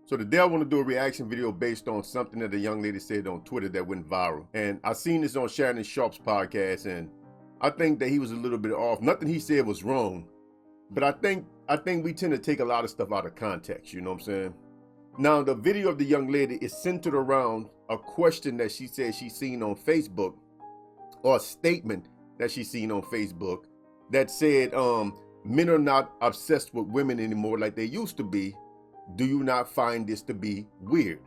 So today I want to do a reaction video based on something that a young lady said on Twitter that went viral. And I seen this on Shannon Sharp's podcast, and I think that he was a little bit off. Nothing he said was wrong, but I think we tend to take a lot of stuff out of context, you know what I'm saying? Now, the video of the young lady is centered around a question that she said she seen on Facebook, or a statement that she seen on Facebook that said, men are not obsessed with women anymore like they used to be. Do you not find this to be weird?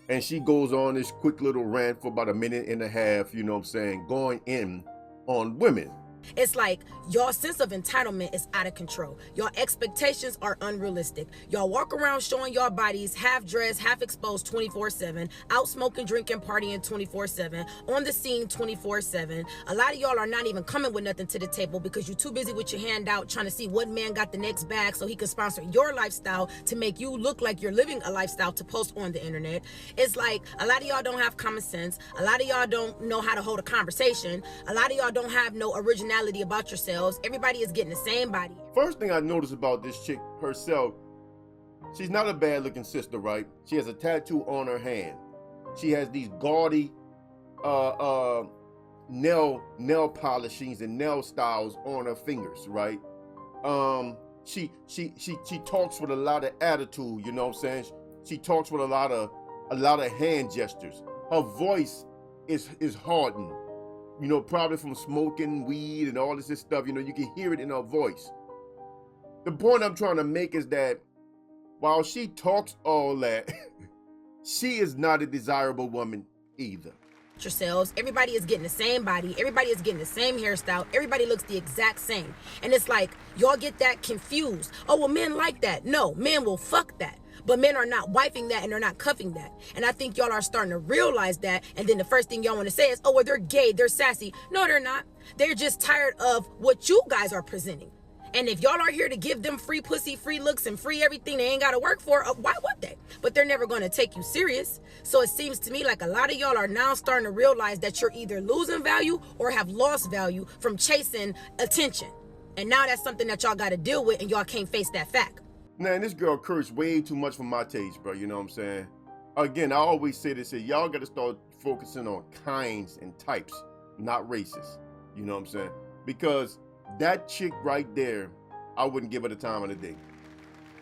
And she goes on this quick little rant for about a minute and a half, you know what I'm saying, going in on women. It's like your sense of entitlement is out of control. Your expectations are unrealistic. Y'all walk around showing your bodies half dressed, half exposed 24/7, out smoking, drinking, partying 24/7, on the scene 24/7. A lot of y'all are not even coming with nothing to the table because you're too busy with your hand out trying to see what man got the next bag so he can sponsor your lifestyle to make you look like you're living a lifestyle to post on the internet. It's like a lot of y'all don't have common sense. A lot of y'all don't know how to hold a conversation. A lot of y'all don't have no originality about yourselves. Everybody is getting the same body. First thing I noticed about this chick herself, she's not a bad looking sister, right? She has a tattoo on her hand. She has these gaudy nail polishings and nail styles on her fingers, right? She talks with a lot of attitude, you know what I'm saying? She talks with a lot of hand gestures. Her voice is hardened. You know, probably from smoking weed and all this stuff, you know, you can hear it in her voice. The point I'm trying to make is that while she talks all that, she is not a desirable woman either. Yourselves, everybody is getting the same body, everybody is getting the same hairstyle, everybody looks the exact same. And it's like, y'all get that confused. Oh, well, men like that. No, men will fuck that. But men are not wiping that and they're not cuffing that. And I think y'all are starting to realize that. And then the first thing y'all want to say is, oh, well, they're gay, they're sassy. No, they're not. They're just tired of what you guys are presenting. And if y'all are here to give them free pussy, free looks, and free everything they ain't got to work for, why would they? But they're never going to take you serious. So it seems to me like a lot of y'all are now starting to realize that you're either losing value or have lost value from chasing attention. And now that's something that y'all got to deal with, and y'all can't face that fact. Man, this girl cursed way too much for my taste, bro. You know what I'm saying? Again, I always say this, y'all got to start focusing on kinds and types, not races. You know what I'm saying? Because that chick right there, I wouldn't give her the time of the day.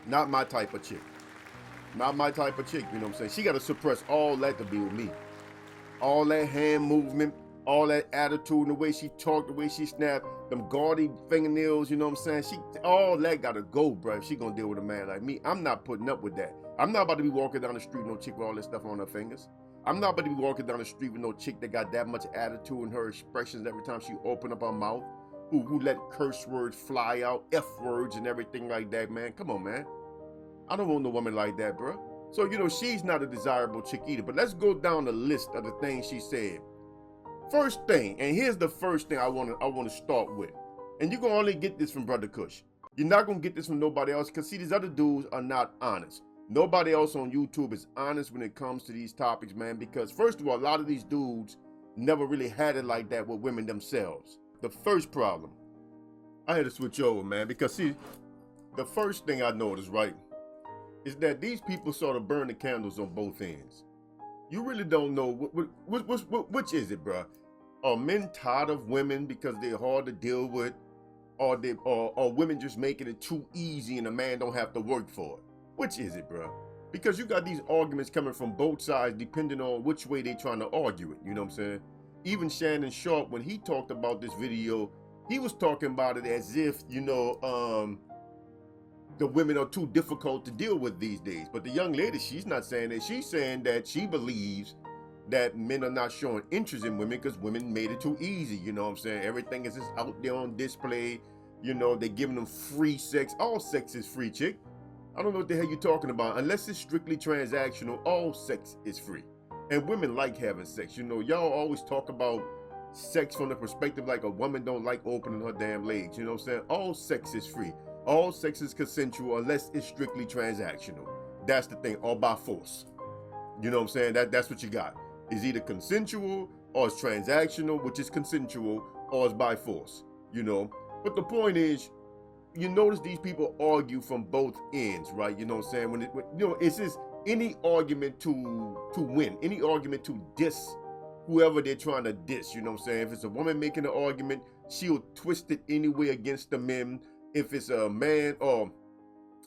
Not my type of chick. Not my type of chick, you know what I'm saying? She got to suppress all that to be with me. All that hand movement, all that attitude, and the way she talked, the way she snapped, them gaudy fingernails, you know what I'm saying? All that gotta go, bro, if she gonna deal with a man like me. I'm not putting up with that. I'm not about to be walking down the street with no chick with all that stuff on her fingers. I'm not about to be walking down the street with no chick that got that much attitude in her expressions every time she open up her mouth, who let curse words fly out, F words and everything like that, man. Come on, man. I don't want no woman like that, bro. So, you know, she's not a desirable chick either. But let's go down the list of the things she said. First thing, and here's the first thing I want to start with. And you're going to only get this from Brother Kush. You're not going to get this from nobody else, because see, these other dudes are not honest. Nobody else on YouTube is honest when it comes to these topics, man, because first of all, a lot of these dudes never really had it like that with women themselves. The first problem, I had to switch over, man, because see, the first thing I noticed, right, is that these people sort of burn the candles on both ends. You really don't know which is it, bro. Are men tired of women because they're hard to deal with, or women just making it too easy and a man don't have to work for it? Which is it, bro? Because you got these arguments coming from both sides depending on which way they trying to argue it, you know what I'm saying? Even Shannon Sharp, when he talked about this video, he was talking about it as if, you know, the women are too difficult to deal with these days. But the young lady, she's not saying that. She's saying that she believes that men are not showing interest in women because women made it too easy. You know what I'm saying? Everything is just out there on display. You know, they're giving them free sex. All sex is free, chick. I don't know what the hell you're talking about. Unless it's strictly transactional, all sex is free. And women like having sex. You know, y'all always talk about sex from the perspective like a woman don't like opening her damn legs. You know what I'm saying? All sex is free. All sex is consensual unless it's strictly transactional. That's the thing, or by force. You know what I'm saying? That's what you got. It's either consensual or it's transactional, which is consensual, or it's by force. you know. But the point is, you notice these people argue from both ends, right? You know what I'm saying? It's just any argument to win, any argument to diss whoever they're trying to diss. You know what I'm saying? If it's a woman making an argument, she'll twist it anyway against the men. If it's a man, or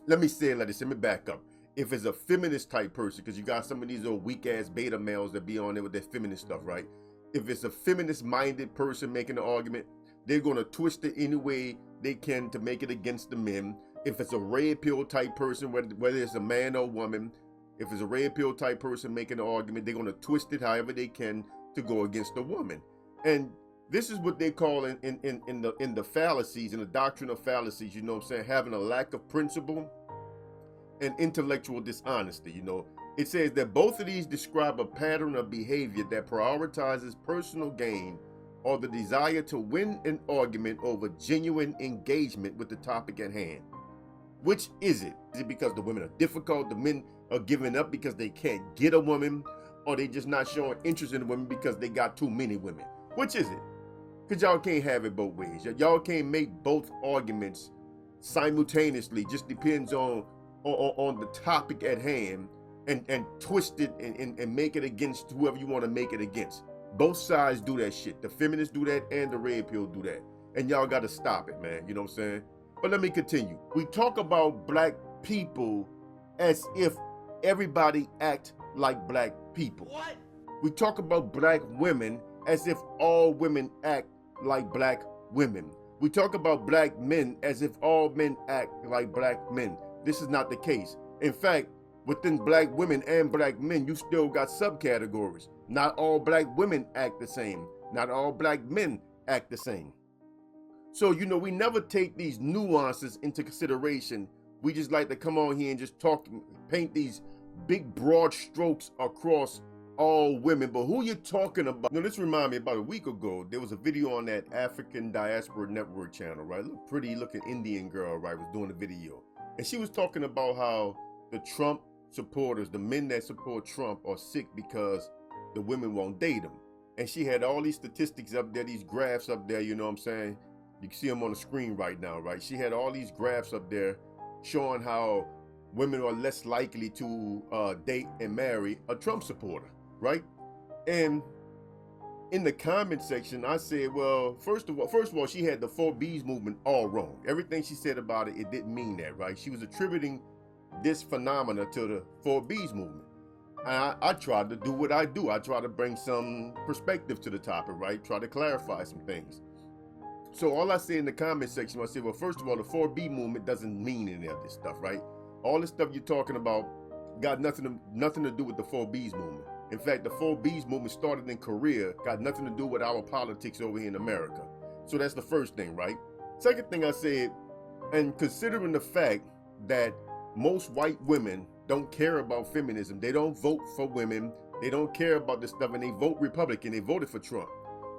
let me say it like this, let me back up. If it's a feminist type person, because you got some of these old weak ass beta males that be on there with their feminist stuff, right? If it's a feminist minded person making an argument, they're gonna twist it any way they can to make it against the men. If it's a red pill type person, whether it's a man or woman, if it's a red pill type person making an argument, they're gonna twist it however they can to go against the woman. And this is what they call in the fallacies, in the doctrine of fallacies, you know what I'm saying, having a lack of principle and intellectual dishonesty. You know, it says that both of these describe a pattern of behavior that prioritizes personal gain or the desire to win an argument over genuine engagement with the topic at hand. Which is it? Is it because the women are difficult, the men are giving up because they can't get a woman, or they just not showing interest in the women because they got too many women? Which is it? Because y'all can't have it both ways. Y'all can't make both arguments simultaneously. Just depends on the topic at hand, and twist it and make it against whoever you want to make it against. Both sides do that shit. The feminists do that and the red pill do that. And y'all got to stop it, man. You know what I'm saying? But let me continue. We talk about black people as if everybody act like black people. What? We talk about black women as if all women act like black women. We talk about black men as if all men act like black men. This is not the case. In fact, within black women and black men, you still got subcategories. Not all black women act the same. Not all black men act the same. So, you know, we never take these nuances into consideration. We just like to come on here and just talk, paint these big broad strokes across all women. But who you talking about? You know, this reminded me, about a week ago, there was a video on that African Diaspora Network channel, right? Look, pretty looking Indian girl, right, was doing the video. And she was talking about how the Trump supporters, the men that support Trump, are sick because the women won't date him. And she had all these statistics up there, these graphs up there, you know what I'm saying? You can see them on the screen right now, right? She had all these graphs up there showing how women are less likely to date and marry a Trump supporter, right? And in the comment section, I said, well, first of all, she had the 4Bs movement all wrong. Everything she said about it, it didn't mean that, right? She was attributing this phenomena to the 4Bs movement. And I tried to do what I do. I try to bring some perspective to the topic, right? Try to clarify some things. So all I say in the comment section, I said, well, first of all, the 4B movement doesn't mean any of this stuff, right? All this stuff you're talking about got nothing to do with the 4Bs movement. In fact, the 4Bs movement started in Korea, got nothing to do with our politics over here in America. So that's the first thing, right? Second thing I said, and considering the fact that most white women don't care about feminism, they don't vote for women, they don't care about this stuff, and they vote Republican, they voted for Trump.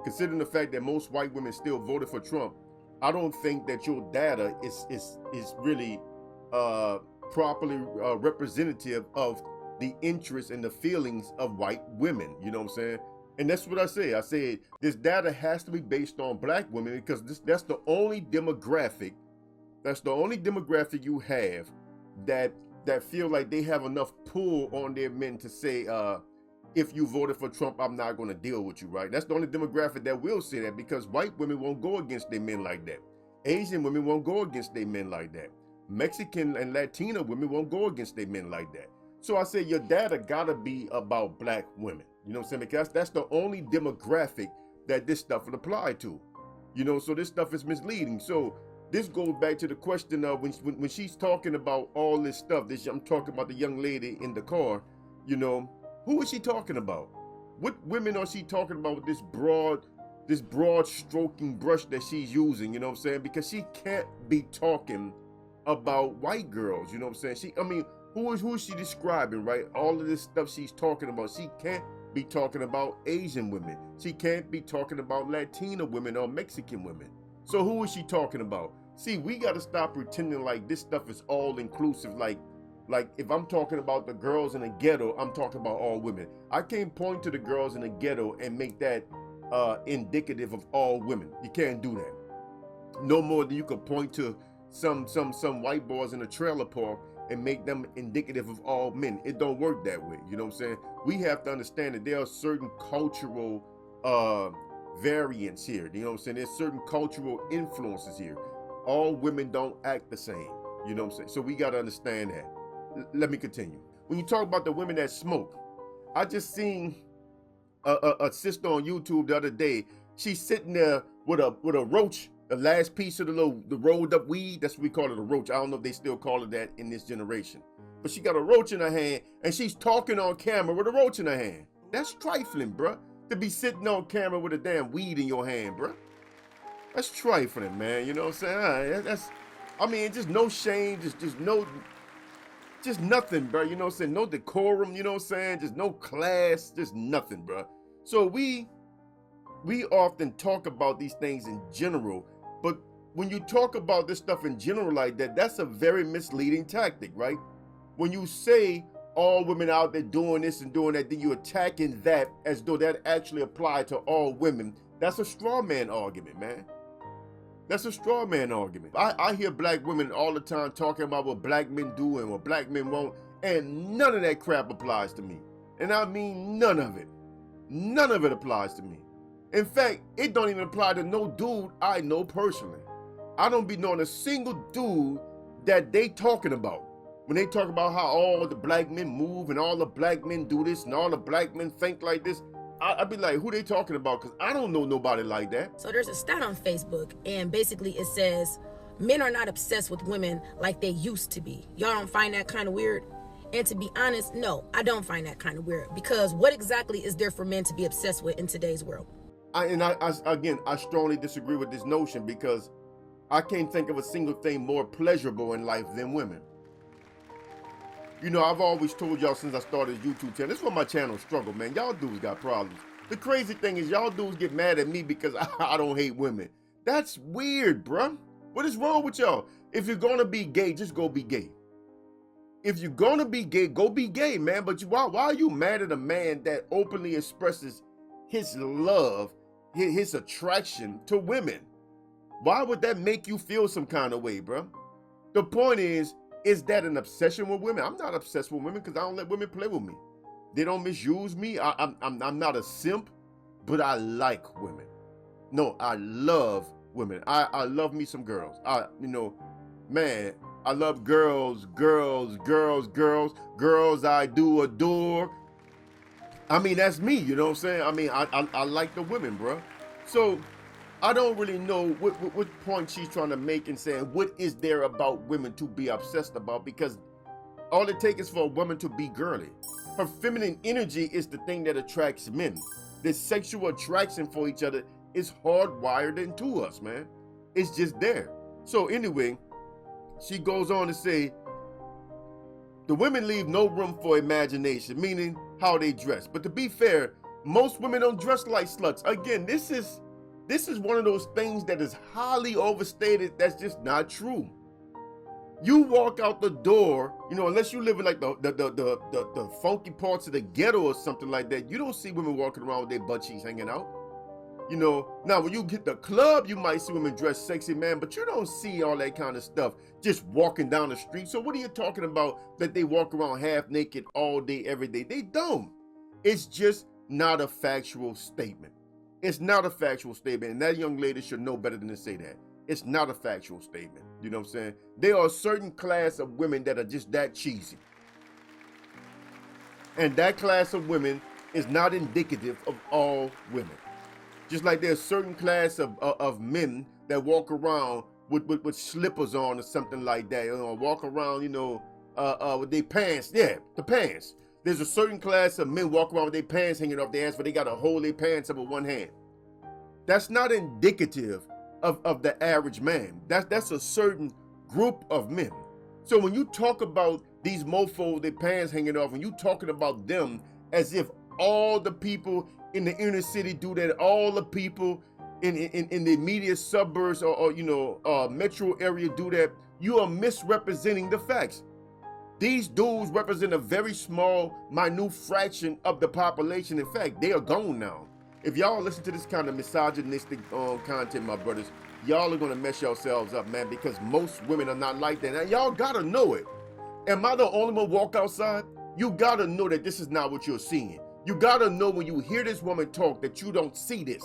Considering the fact that most white women still voted for Trump, I don't think that your data is really properly representative of the interests and the feelings of white women. You know what I'm saying? And that's what I say. I said this data has to be based on black women because that's the only demographic. That's the only demographic you have that feel like they have enough pull on their men to say, if you voted for Trump, I'm not going to deal with you, right? That's the only demographic that will say that, because white women won't go against their men like that. Asian women won't go against their men like that. Mexican and Latina women won't go against their men like that. So I say your data gotta be about black women. You know what I'm saying? Because that's the only demographic that this stuff would apply to. You know, so this stuff is misleading. So this goes back to the question of when she's talking about all this stuff, I'm talking about the young lady in the car, you know, who is she talking about? What women are she talking about with this broad stroking brush that she's using, you know what I'm saying? Because she can't be talking about white girls, you know what I'm saying? Who is she describing, right? All of this stuff she's talking about, she can't be talking about Asian women. She can't be talking about Latina women or Mexican women. So who is she talking about? See, we got to stop pretending like this stuff is all inclusive. Like if I'm talking about the girls in the ghetto, I'm talking about all women. I can't point to the girls in the ghetto and make that indicative of all women. You can't do that. No more than you could point to some white boys in a trailer park and make them indicative of all men. It don't work that way. You know what I'm saying? We have to understand that there are certain cultural variants here. You know what I'm saying? There's certain cultural influences here. All women don't act the same. You know what I'm saying? So we got to understand that. Let me continue. When you talk about the women that smoke, I just seen a sister on YouTube the other day. She's sitting there with a roach, the last piece of the rolled up weed. That's what we call it, a roach. I don't know if they still call it that in this generation. But she got a roach in her hand and she's talking on camera with a roach in her hand. That's trifling, bruh. To be sitting on camera with a damn weed in your hand, bruh. That's trifling, man. You know what I'm saying? I mean, just no shame, just nothing, bro. You know what I'm saying? No decorum, you know what I'm saying? Just no class, just nothing, bro. So we often talk about these things in general, but when you talk about this stuff in general like that, that's a very misleading tactic, right? When you say all women out there doing this and doing that, then you're attacking that as though that actually applied to all women. That's a straw man argument, man. That's a straw man argument. I hear black women all the time talking about what black men do and what black men won't, and none of that crap applies to me. And I mean none of it. None of it applies to me. In fact, it don't even apply to no dude I know personally. I don't be knowing a single dude that they talking about. When they talk about how all the black men move and all the black men do this and all the black men think like this, I'd be like, who they talking about? Because I don't know nobody like that. So there's a stat on Facebook, and basically it says, men are not obsessed with women like they used to be. Y'all don't find that kind of weird? And to be honest, no, I don't find that kind of weird. Because what exactly is there for men to be obsessed with in today's world? I strongly disagree with this notion because I can't think of a single thing more pleasurable in life than women. You know, I've always told y'all since I started YouTube channel, this is where my channel struggled, man. Y'all dudes got problems. The crazy thing is y'all dudes get mad at me because I don't hate women. That's weird, bruh. What is wrong with y'all? If you're gonna be gay, just go be gay. If you're gonna be gay, go be gay, man. But why are you mad at a man that openly expresses his love, his attraction to women? Why would that make you feel some kind of way, bruh? The point is that an obsession with women? I'm not obsessed with women because I don't let women play with me. They don't misuse me. I'm not a simp, but I like women. No, I love women. I love me some girls. Man, I love girls I do adore. I mean, that's me, you know what I'm saying? I mean, I like the women, bro. So I don't really know what point she's trying to make and saying, what is there about women to be obsessed about? Because all it takes is for a woman to be girly. Her feminine energy is the thing that attracts men. This sexual attraction for each other is hardwired into us, man. It's just there. So anyway, she goes on to say, the women leave no room for imagination, meaning how they dress. But to be fair, most women don't dress like sluts. Again, this is one of those things that is highly overstated. That's just not true. You walk out the door, you know, unless you live in like the funky parts of the ghetto or something like that, you don't see women walking around with their butt cheeks hanging out. You know, now when you get the club, you might see women dressed sexy, man, but you don't see all that kind of stuff just walking down the street. So what are you talking about that they walk around half naked all day, every day? They don't. It's just not a factual statement. It's not a factual statement, and that young lady should know better than to say that. It's not a factual statement. You know what I'm saying? There are a certain class of women that are just that cheesy. And that class of women is not indicative of all women. Just like there's a certain class of men that walk around with slippers on or something like that. You know, walk around, you know, with their pants. Yeah, the pants. There's a certain class of men walk around with their pants hanging off their ass, but they got to hold their pants up with one hand. That's not indicative of the average man. That's a certain group of men. So when you talk about these mofos, their pants hanging off, and you talking about them as if all the people in the inner city do that, all the people in the immediate suburbs or metro area do that, you are misrepresenting the facts. These dudes represent a very small, minute fraction of the population. In fact, they are gone now. If y'all listen to this kind of misogynistic content, my brothers, y'all are gonna mess yourselves up, man, because most women are not like that. And y'all gotta know it. Am I the only one walk outside? You gotta know that this is not what you're seeing. You gotta know when you hear this woman talk that you don't see this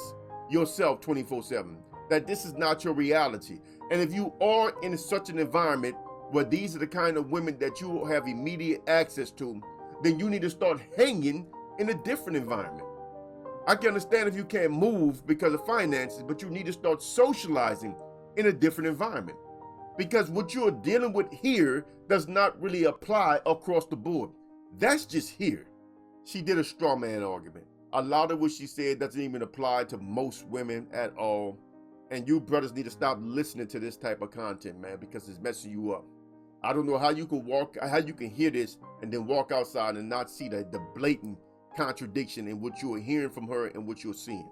yourself 24/7, that this is not your reality. And if you are in such an environment where these are the kind of women that you will have immediate access to, then you need to start hanging in a different environment. I can understand if you can't move because of finances, but you need to start socializing in a different environment, because what you're dealing with here does not really apply across the board. That's just here. She did a straw man argument. A lot of what she said doesn't even apply to most women at all. And you brothers need to stop listening to this type of content, man, because it's messing you up. I don't know how you can hear this and then walk outside and not see the blatant contradiction in what you are hearing from her and what you're seeing.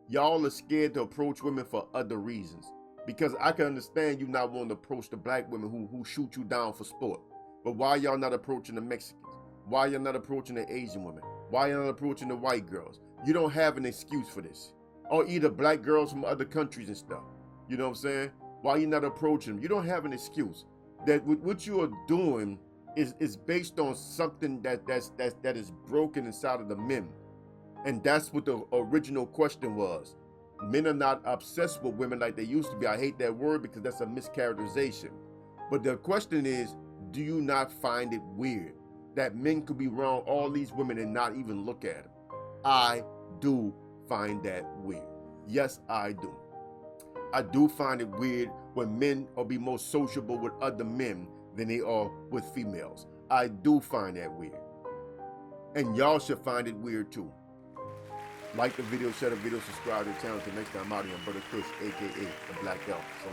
Y'all are scared to approach women for other reasons, because I can understand you not wanting to approach the black women who shoot you down for sport. But why y'all not approaching the Mexicans? Why y'all not approaching the Asian women? Why y'all not approaching the white girls? You don't have an excuse for this. Or either black girls from other countries and stuff. You know what I'm saying? Why you not approaching them? You don't have an excuse. That what you are doing is based on something that is broken inside of the men. And that's what the original question was. Men are not obsessed with women like they used to be. I hate that word because that's a mischaracterization. But the question is, do you not find it weird that men could be around all these women and not even look at them? I do find that weird. Yes, I do. I do find it weird when men are be more sociable with other men than they are with females. I do find that weird. And y'all should find it weird too. Like the video, share the video, subscribe to the channel. Until next time, I'm out here, Brother Kush, aka the Black Elf. So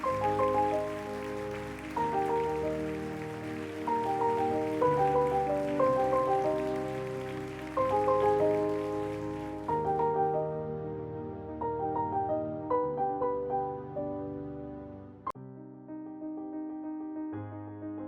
long.